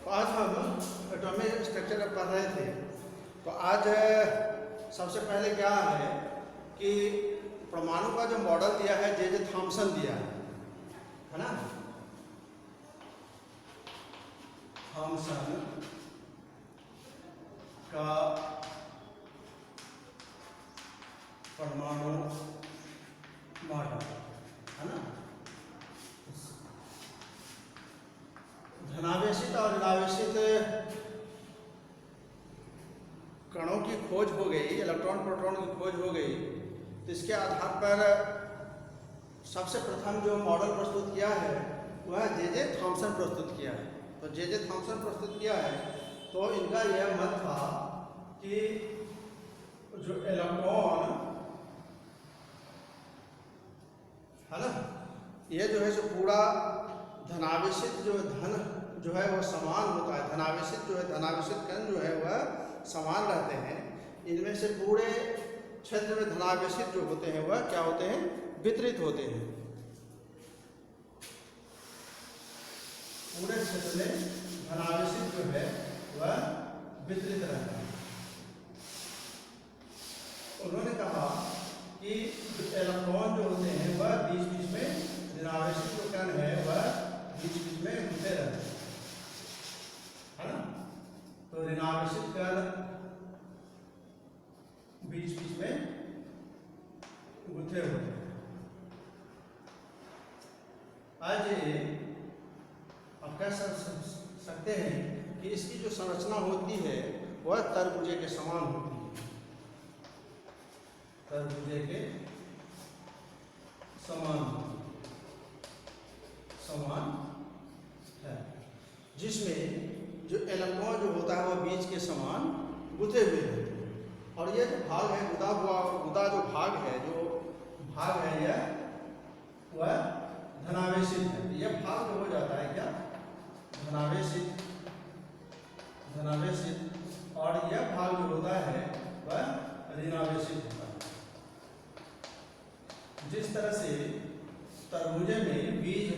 तो आज हम एटॉमिक स्ट्रक्चर पढ़ रहे थे। तो आज सबसे पहले क्या है कि परमाणु का जो मॉडल दिया है जे थॉम्सन दिया है ना। थॉम्सन का परमाणु मॉडल है ना। धनावेशित और ऋणावेशित कणों की खोज हो गई, इलेक्ट्रॉन प्रोटॉन की खोज हो गई। तो इसके आधार पर सबसे प्रथम जो मॉडल प्रस्तुत किया है वह जे थॉम्सन प्रस्तुत किया है। तो जे थॉम्सन प्रस्तुत किया है तो इनका यह मत था कि जो इलेक्ट्रॉन है ना, ये जो है जो पूरा धनावेशित जो धन जो है वह समान होता है। धनावेशित जो है धनावेशित कण जो है वह समान रहते हैं। इनमें से पूरे क्षेत्र में धनावेशित जो होते हैं वह क्या होते हैं, वितरित होते हैं। पूरे क्षेत्र में धनावेशित जो है वह वितरित रहता है। उन्होंने कहा कि इलेक्ट्रॉन जो होते हैं वह बीच बीच में ऋणावेशित जो कण है वह बीच बीच में घुसे रहते हैं, है ना। तो ऋणावेशित कण बीच बीच में गुथे हुए हैं। आज आप कह सकते हैं कि इसकी जो संरचना होती है वह तरबूजे के समान होती है। तरबूजे के समान है, जिसमें जो इलेक्ट्रॉन जो होता है वह बीच के समान गुथे हुए रहते हैं। और यह जो भाग है गुदा जो भाग है यह वह धनावेशित है। यह भाग जो हो जाता है क्या, धनावेशित और यह भाग जो होता है वह ऋणावेशित होता है। जिस तरह से तरबूजे में बीज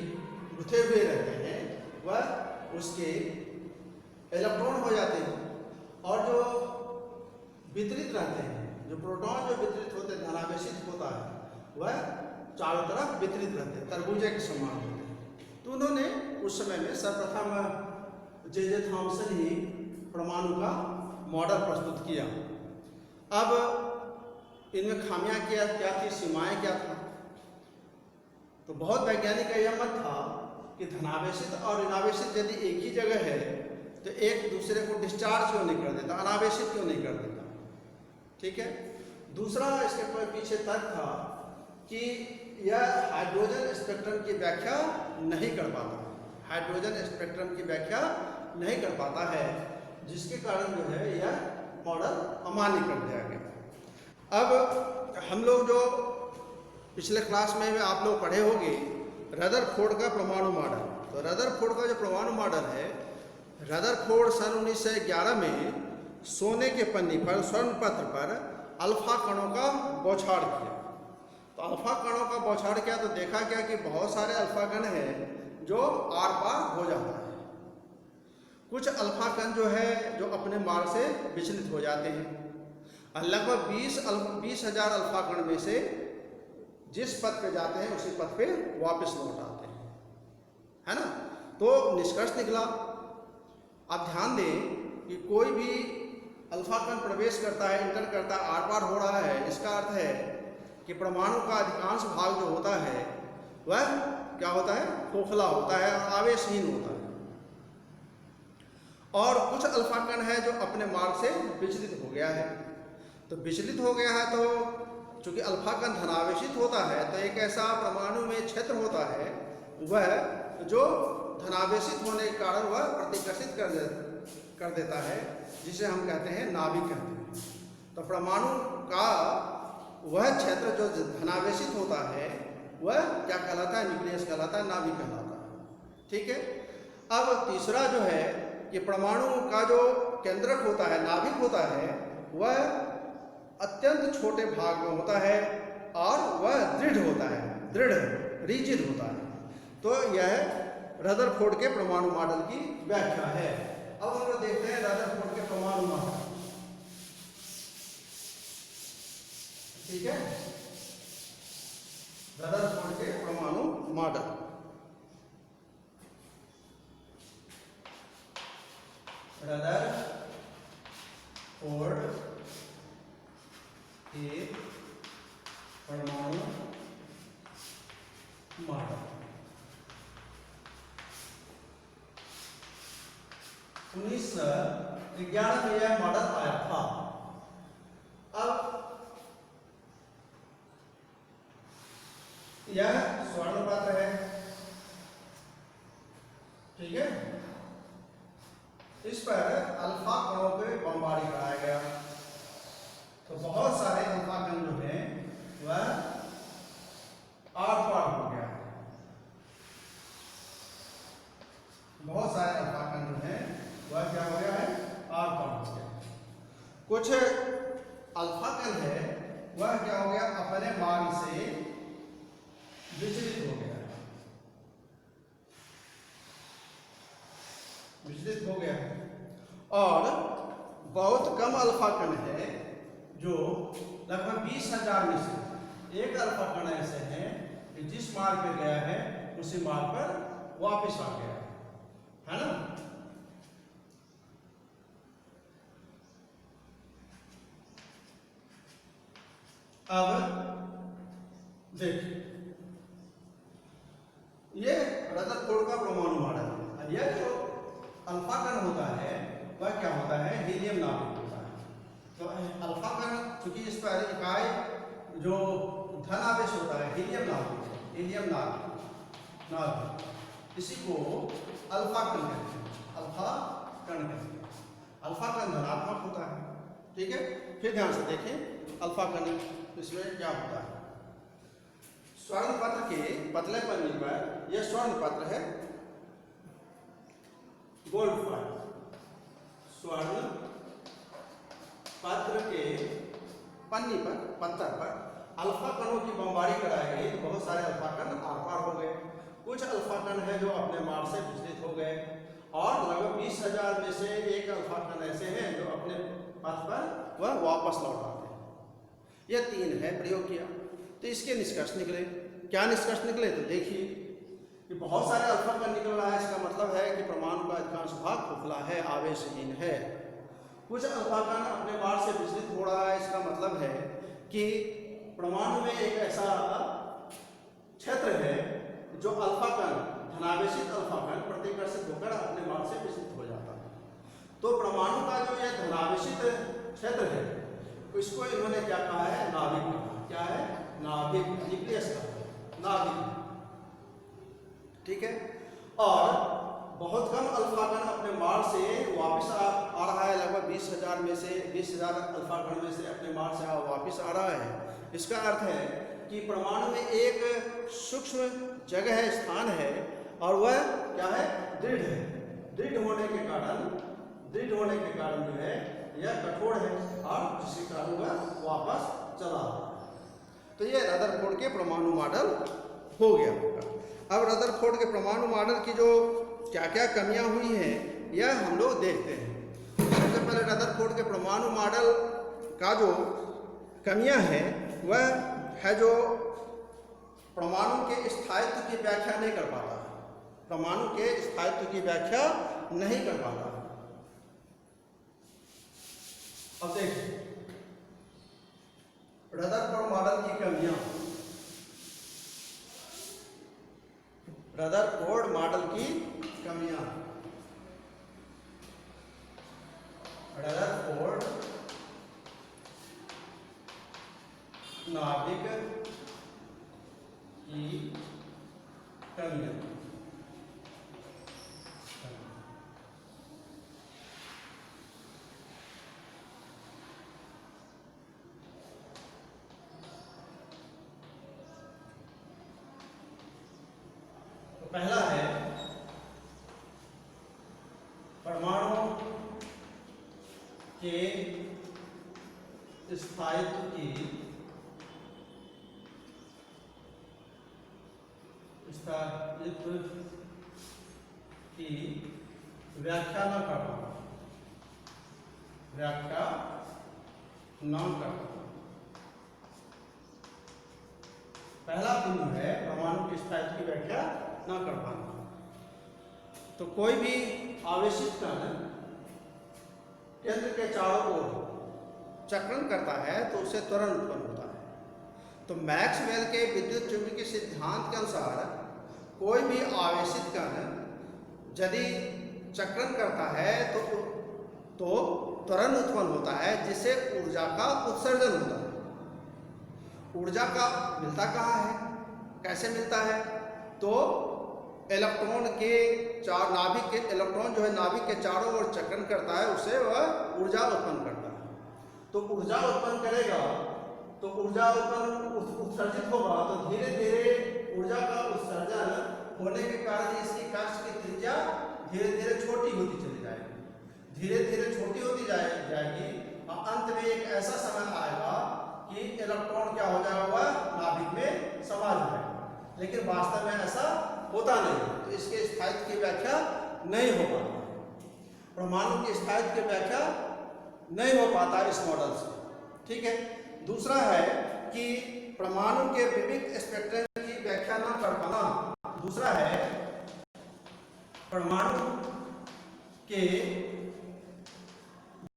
गुथे हुए रहते हैं वह उसके इलेक्ट्रॉन हो जाते हैं, और जो वितरित रहते हैं, जो प्रोटॉन जो वितरित होते हैं धनावेशित होता है वह चारों तरफ वितरित रहते हैं, तरबूजे के समान होते हैं। तो उन्होंने उस समय में सर्वप्रथम जे थॉम्सन ही परमाणु का मॉडल प्रस्तुत किया। अब इनमें खामियां क्या थी, सीमाएं क्या था। तो बहुत वैज्ञानिक का यह मत था कि धनावेशित और ऋणावेशित यदि एक ही जगह है तो एक दूसरे को डिस्चार्ज क्यों नहीं कर देता, अनावेशित क्यों नहीं कर देता। ठीक है। दूसरा इसके पीछे तर्क था कि यह हाइड्रोजन स्पेक्ट्रम की व्याख्या नहीं कर पाता, हाइड्रोजन स्पेक्ट्रम की व्याख्या नहीं कर पाता है, जिसके कारण जो है यह मॉडल अमान्य कर दिया गया। अब हम लोग जो पिछले क्लास में आप लोग पढ़े होंगे रदरफोर्ड का परमाणु मॉडल। तो रदरफोर्ड का जो परमाणु मॉडल है, रदरफोर्ड सन 1911 में सोने के पन्नी पर स्वर्ण पत्र पर अल्फा कणों का बौछार किया। तो अल्फा कणों का बौछार किया तो देखा क्या कि बहुत सारे अल्फा कण हैं जो आर पार हो जाता है। कुछ अल्फा कण जो है जो अपने मार्ग से विचलित हो जाते हैं। लगभग 20,000 अल्फा कण में से जिस पथ पे जाते हैं उसी पथ पे वापस लौट आते हैं, है ना। तो निष्कर्ष निकला। आप ध्यान दें कि कोई भी अल्फा कण प्रवेश करता है, इंटर करता है, आर पार हो रहा है, इसका अर्थ है कि परमाणु का अधिकांश भाग जो होता है वह क्या होता है, खोखला होता है और आवेशहीन होता है। और कुछ अल्फा कण है जो अपने मार्ग से विचलित हो गया है। तो विचलित हो गया है तो चूंकि अल्फा कण धनावेशित होता है तो एक ऐसा परमाणु में क्षेत्र होता है वह जो धनावेशित होने के कारण वह प्रतिकर्षित कर देता है, जिसे हम कहते हैं नाभिक कहते हैं। तो परमाणु का वह क्षेत्र जो धनावेशित होता है वह क्या कहलाता है, न्यूक्लियस कहलाता है, नाभिक कहलाता है। ठीक है। अब तीसरा जो है कि परमाणु का जो केंद्रक होता है, नाभिक होता है, वह अत्यंत छोटे भाग में होता है और वह दृढ़ होता है, रिजिड होता है। तो यह रदरफोर्ड के परमाणु मॉडल की व्याख्या है। अब हम लोग देखते हैं रदरफोर्ड के परमाणु मॉडल। ठीक है, रदरफोर्ड के परमाणु मॉडल। रदरफोर्ड के परमाणु मॉडल 1991 में यह मॉडल आया था। अब यह स्वर्ण पत्र है, ठीक है। इस पर अल्फा कणों के बमबारी कराया गया, तो बहुत सारे अल्फा कण जो है वह आर पार हो गया। बहुत सारे अल्फा कण जो है वह क्या हो गया है, आर पार हो गया। कुछ अल्फा कण है वह क्या हो गया, अपने मार्ग से विचलित हो गया, विचलित हो गया। और बहुत कम अल्फा कण है जो लगभग 20,000 में से एक अल्फा कण ऐसे हैं कि जिस मार्ग पे गया है उसी मार्ग पर वापस आ गया है ना। अब देखिए, ये रदरफोर्ड का परमाणु मॉडल है। यह जो अल्फा कण होता है वह क्या होता है, हीलियम नाभिक होता है। तो अल्फा कण चूंकि इस पर इकाई जो धन आवेश होता है हीलियम नाभिक, हीलियम नाभिक, इसी को अल्फा कण कहते हैं, अल्फा कण कहते हैं। अल्फा कण धनात्मक होता है, ठीक है। फिर ध्यान से देखें अल्फा कण इसमें क्या होता है। स्वर्ण पत्र के पतले पन्नी पर यह स्वर्ण पत्र है, गोल्ड फॉइल। स्वर्ण पत्र के पन्नी पर, पत्थर पर अल्फा कणों की बमबारी कराई गई, तो बहुत सारे अल्फा कण आर पार हो गए। कुछ अल्फा कण है जो अपने मार्ग से विचलित हो गए, और लगभग 20,000 में से एक अल्फा कण ऐसे हैं जो अपने पथ पर वह वापस लौट आते हैं। यह 3 है प्रयोग किया, तो इसके निष्कर्ष निकले। क्या निष्कर्ष निकले, तो देखिए कि बहुत सारे अल्फा कण निकल रहा है, इसका मतलब है कि परमाणु का अधिकांश भाग खोखला है, आवेशहीन है। कुछ अल्फा कण अपने मार्ग से विचलित हो रहा है, इसका मतलब है कि परमाणु में एक ऐसा क्षेत्र है जो अल्फा कण, धनावेशित अल्फा कण प्रतिकर्षित होकर अपने मार्ग से विचलित हो जाता है। तो परमाणु का जो यह धनावेशित क्षेत्र है इसको इन्होंने क्या कहा है, नाभिक कहा। क्या है, नाभिक, न्यूक्लियस का नाभिक, ठीक है। और बहुत कम अल्फा कण अपने मार्ग से वापस आ रहा है, लगभग 20,000 में से 20,000 अल्फा कण में से अपने मार्ग से वापस आ रहा है। इसका अर्थ है कि परमाणु में एक सूक्ष्म जगह है, स्थान है, और वह क्या है, दृढ़ है। दृढ़ होने के कारण जो है यह कठोर है, और जिसके कारण वह वापस चला रहा है। तो ये रदरफोर्ड के परमाणु मॉडल हो गया होगा। अब रदरफोर्ड के परमाणु मॉडल की जो क्या क्या कमियां हुई हैं यह हम लोग देखते हैं। सबसे पहले रदरफोर्ड के परमाणु मॉडल का जो कमियां हैं वह है जो परमाणु के स्थायित्व की व्याख्या नहीं कर पाता है, परमाणु के स्थायित्व की व्याख्या नहीं कर पाता। अब देखिए रदरफोर्ड मॉडल की कमियां, रदरफोर्ड मॉडल की कमियां। रदरफोर्ड नाभिक की कमियां। पहला है परमाणु के स्थायित्व की व्याख्या न कर पाना, व्याख्या न कर पाना। पहला बिंदु है परमाणु के स्थायित्व की व्याख्या न कर पाना। तो कोई भी आवेशित कण केंद्र के चारों ओर चक्रण करता है तो उससे त्वरण उत्पन्न होता है। तो मैक्सवेल के विद्युत चुंबकीय सिद्धांत के अनुसार कोई भी आवेशित कण यदि चक्रण करता है तो त्वरण उत्पन्न होता है, जिससे ऊर्जा का उत्सर्जन होता है। ऊर्जा का मिलता कहाँ है, कैसे मिलता है? तो इलेक्ट्रॉन के नाभिक के इलेक्ट्रॉन जो है नाभिक के चारों ओर चक्रण करता है, उससे वह ऊर्जा उत्पन्न करता है। तो ऊर्जा उत्पन्न करेगा तो ऊर्जा उत्सर्जित होगा, तो धीरे धीरे ऊर्जा का उत्सर्जन होने के कारण इसकी कक्ष की त्रिज्या धीरे धीरे छोटी होती चली जाएगी, धीरे धीरे छोटी होती जाएगी और अंत में एक ऐसा समय आएगा कि इलेक्ट्रॉन क्या हो जाएगा, नाभिक में समा जाएगा। लेकिन वास्तव में ऐसा होता नहीं, तो इसके स्थायित्व की व्याख्या नहीं हो पाता, परमाणु के स्थायित्व की व्याख्या नहीं हो पाता इस मॉडल से। ठीक है। दूसरा है कि परमाणु के विविध स्पेक्ट्रम की व्याख्या न कर पाना। दूसरा है परमाणु के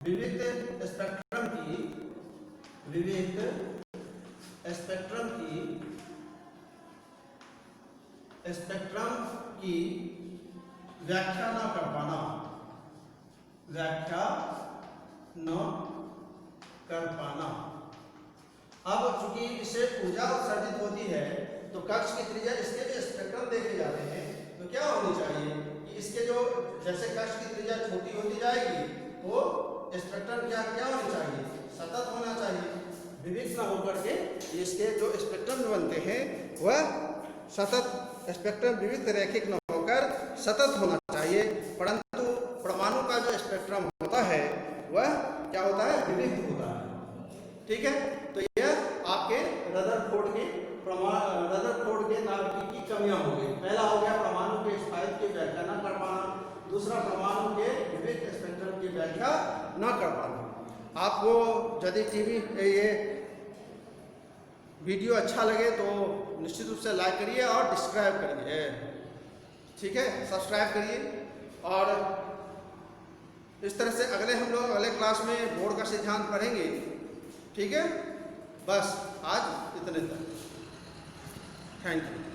विविध स्पेक्ट्रम की व्याख्या न कर पाना, व्याख्या न कर पाना। अब चूंकि इससे ऊर्जा उत्सर्जित होती है तो कक्ष की त्रिज्या, इसके जो स्पेक्ट्रम देखे जाते हैं तो क्या होनी चाहिए कि इसके जो जैसे कक्ष की त्रिज्या छोटी होती जाएगी तो स्पेक्ट्रम क्या होना चाहिए, सतत होना चाहिए, विविध न होकर के इसके जो स्पेक्ट्रम बनते हैं वह सतत स्पेक्ट्रम विविध रैखिक न होकर सतत होना चाहिए। परंतु परमाणु का जो स्पेक्ट्रम होता है वह क्या होता है, विविध होता है। ठीक है। तो यह आपके रदरफोर्ड के नाभिक की कमियां हो गई। पहला हो गया परमाणु के स्थायित्व की व्याख्या न कर पाना, दूसरा परमाणु के विविध स्पेक्ट्रम की व्याख्या न कर पाना। आपको यदि ये वीडियो अच्छा लगे तो निश्चित रूप से लाइक करिए और डिस्क्राइब करिए। ठीक है, सब्सक्राइब करिए। और इस तरह से हम लोग अगले क्लास में बोर्ड का सिद्धांत पढ़ेंगे। ठीक है, बस आज इतने तक। Thank you.